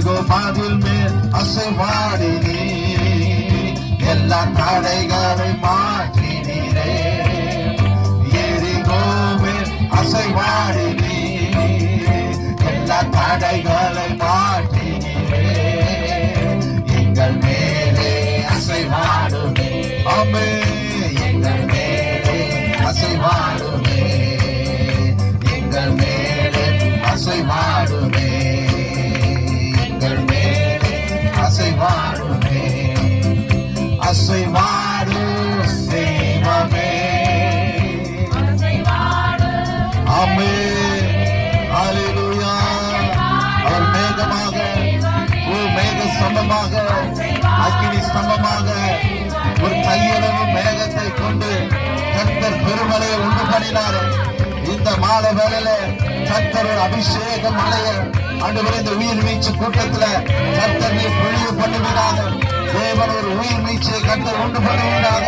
எரிகோ மதில் மேல் அசைவாடினீ, எல்லா தடைகளை மாற்றினீரே. எரிகோ மேல் அசைவாடினீ, எல்லா தடைகளை மாற்றினீரே. எங்கள் மேலே அசைவாடுமே, ஆமே, எங்கள் மேலே அசைவாடுமே, எங்கள் மேலே அசைவாடுமே, எங்கள் மேலே அசைவாடுமே. அசைவாடு தெய்வமே, ஆமே, ஹல்லேலூயா. அவர் மேகமாக, மேக ஸ்தம்பமாக, அக்கினி ஸ்தம்பமாக, ஒரு கையளவு மேகத்தை கொண்டு கர்த்தர் பெருமலையை உண்டு பண்ணினார். இந்த மாலை வேளையில கர்த்தர் ஒரு அபிஷேக மலையை ஆண்டவரே, இந்த உயிர் மீட்சி கூட்டத்துல கர்த்தர் நீ பொழிவு பண்ணுவீராக. தேவன் ஒரு உயிர் மீட்சியை கர்த்தர் உண்டு பண்ணுவீராக.